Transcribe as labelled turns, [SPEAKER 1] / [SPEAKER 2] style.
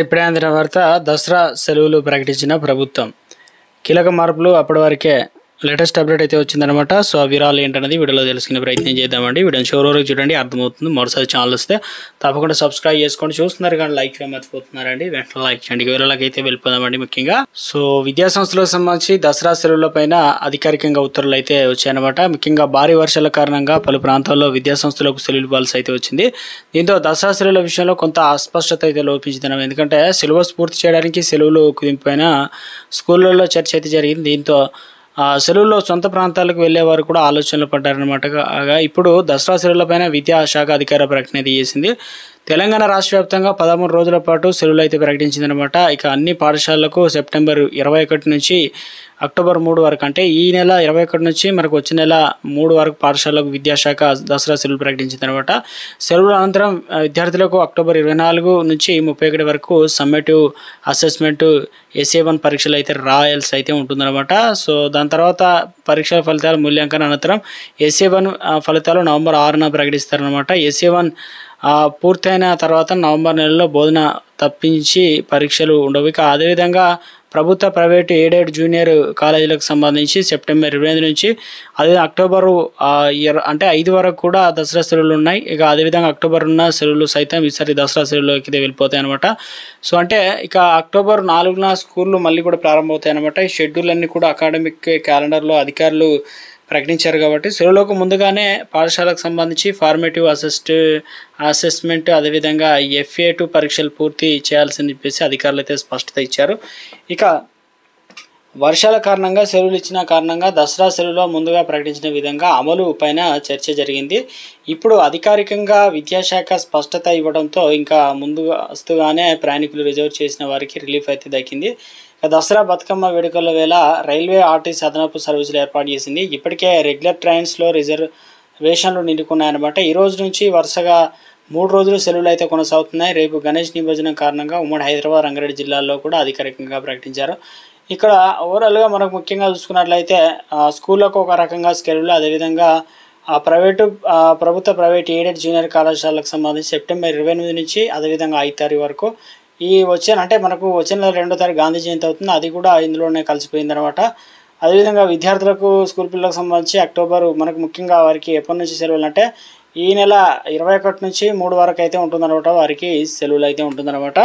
[SPEAKER 1] ఇప్పుడే అందిన వార్త దసరా సెలవులు ప్రకటించిన ప్రభుత్వం. కీలక మార్పులు అప్పటి వరకే లేటెస్ట్ అప్డేట్ అయితే వచ్చిందనమాట. సో ఆ వివరాలు ఏంటనేది వీడియోలో తెలుసుకునే ప్రయత్నం చేద్దామండి. వీడియోని చివరి వరకు చూడండి, అర్థమవుతుంది. మరోసారి ఛానల్ వస్తే తప్పకుండా సబ్స్క్రైబ్ చేసుకోండి. చూస్తున్నారు కానీ లైక్ చేయడం మర్చిపోతున్నారండి, వెంటనే లైక్ చేయండి. వివరాలకు అయితే వెళ్ళిపోదామండి. ముఖ్యంగా సో విద్యా సంస్థలకు సంబంధించి దసరా సెలవుల పైన అధికారికంగా ఉత్తర్వులు అయితే వచ్చాయన్నమాట. ముఖ్యంగా భారీ వర్షాల కారణంగా పలు ప్రాంతాల్లో విద్యా సంస్థలకు సెలవులు ఇవ్వాల్సి అయితే వచ్చింది. దీంతో దసరా సెలవుల విషయంలో కొంత అస్పష్టత అయితే లోపించింది. ఎందుకంటే సిలబస్ పూర్తి చేయడానికి సెలవులు కుదింపైన స్కూళ్ళల్లో చర్చ అయితే జరిగింది. దీంతో సెలవుల్లో సొంత ప్రాంతాలకు వెళ్లేవారు కూడా ఆలోచనలు పడ్డారనమాట. ఇప్పుడు దసరా సెలవులపైన విద్యాశాఖ అధికార ప్రకటన చేసింది. తెలంగాణ రాష్ట్ర వ్యాప్తంగా 13 రోజుల పాటు సెలవులు అయితే ప్రకటించిందనమాట. ఇక అన్ని పాఠశాలలకు సెప్టెంబర్ 21 నుంచి అక్టోబర్ 3 వరకు, అంటే ఈ నెల 21 నుంచి మనకు వచ్చే నెల 3 వరకు పాఠశాలకు విద్యాశాఖ దసరా సెలవులు ప్రకటించిందనమాట. సెలవుల అనంతరం విద్యార్థులకు అక్టోబర్ 24 నుంచి 31 వరకు సమ్మేటివ్ అసెస్మెంట్ SA1 పరీక్షలు అయితే రాయాల్సి అయితే ఉంటుందన్నమాట. సో దాని తర్వాత పరీక్షల ఫలితాల మూల్యాంకనం అనంతరం SA1 ఫలితాలు నవంబర్ 6న ప్రకటిస్తారనమాట. SA1 పూర్తయిన తర్వాత నవంబర్ నెలలో బోధన తప్పించి పరీక్షలు ఉండవు. ఇక అదేవిధంగా ప్రభుత్వ, ప్రైవేటు, ఎయిడెడ్ జూనియర్ కాలేజీలకు సంబంధించి సెప్టెంబర్ 25 నుంచి అదే అక్టోబరు అంటే 5 వరకు కూడా దసరా సెలవులు ఉన్నాయి. ఇక అదేవిధంగా అక్టోబర్ ఉన్న సెలవులు సైతం ఈసారి దసరా సెలవులోకి వెళ్ళిపోతాయి అనమాట. సో అంటే ఇక అక్టోబర్ 4న స్కూళ్ళు మళ్ళీ కూడా ప్రారంభమవుతాయి అనమాట. ఈ షెడ్యూల్ అన్నీ కూడా అకాడమిక్ క్యాలెండర్లో అధికారులు ప్రకటించారు కాబట్టి సెలవులకు ముందుగానే పాఠశాలకు సంబంధించి ఫార్మేటివ్ అసెస్మెంట్ అదేవిధంగా FA2 పరీక్షలు పూర్తి చేయాల్సింది చెప్పేసి అధికారులు అయితే స్పష్టత ఇచ్చారు. ఇక వర్షాల కారణంగా సెలవులు ఇచ్చిన కారణంగా దసరా సెలవులో ముందుగా ప్రకటించిన విధంగా అమలు పైన చర్చ జరిగింది. ఇప్పుడు అధికారికంగా విద్యాశాఖ స్పష్టత ఇవ్వడంతో ఇంకా ముందుగానే ప్రయాణికులు రిజర్వ్ చేసిన వారికి రిలీఫ్ అయితే దక్కింది. దసరా బతుకమ్మ వేడుకల వేళ రైల్వే ఆర్టీసీ అదనపు సర్వీసులు ఏర్పాటు చేసింది. ఇప్పటికే రెగ్యులర్ ట్రైన్స్లో రిజర్వేషన్లు నిండుకున్నాయన్నమాట. ఈ రోజు నుంచి వరుసగా 3 రోజులు సెలవులు అయితే కొనసాగుతున్నాయి. రేపు గణేష్ నిమజ్జనం కారణంగా ఉమ్మడి హైదరాబాద్, రంగారెడ్డి జిల్లాల్లో కూడా అధికారికంగా ప్రకటించారు. ఇక్కడ ఓవరాల్గా మనకు ముఖ్యంగా చూసుకున్నట్లయితే స్కూళ్ళకు ఒక రకంగా సెలవులు, అదేవిధంగా ప్రభుత్వ, ప్రైవేట్, ఎయిడెడ్ జూనియర్ కళాశాలకు సంబంధించి సెప్టెంబర్ 28 నుంచి అదేవిధంగా 5 తారీఖు వరకు అంటే మనకు వచ్చే నెల 2వ తారీఖు గాంధీ జయంతి అవుతుంది, అది కూడా ఇందులోనే కలిసిపోయింది అనమాట. అదేవిధంగా విద్యార్థులకు, స్కూల్ పిల్లలకు సంబంధించి అక్టోబరు మనకు ముఖ్యంగా వారికి ఎప్పటి నుంచి సెలవులు అంటే ఈ నెల 21 నుంచి 3 వరకు అయితే ఉంటుందన్నమాట. వారికి సెలవులు అయితే ఉంటుందన్నమాట.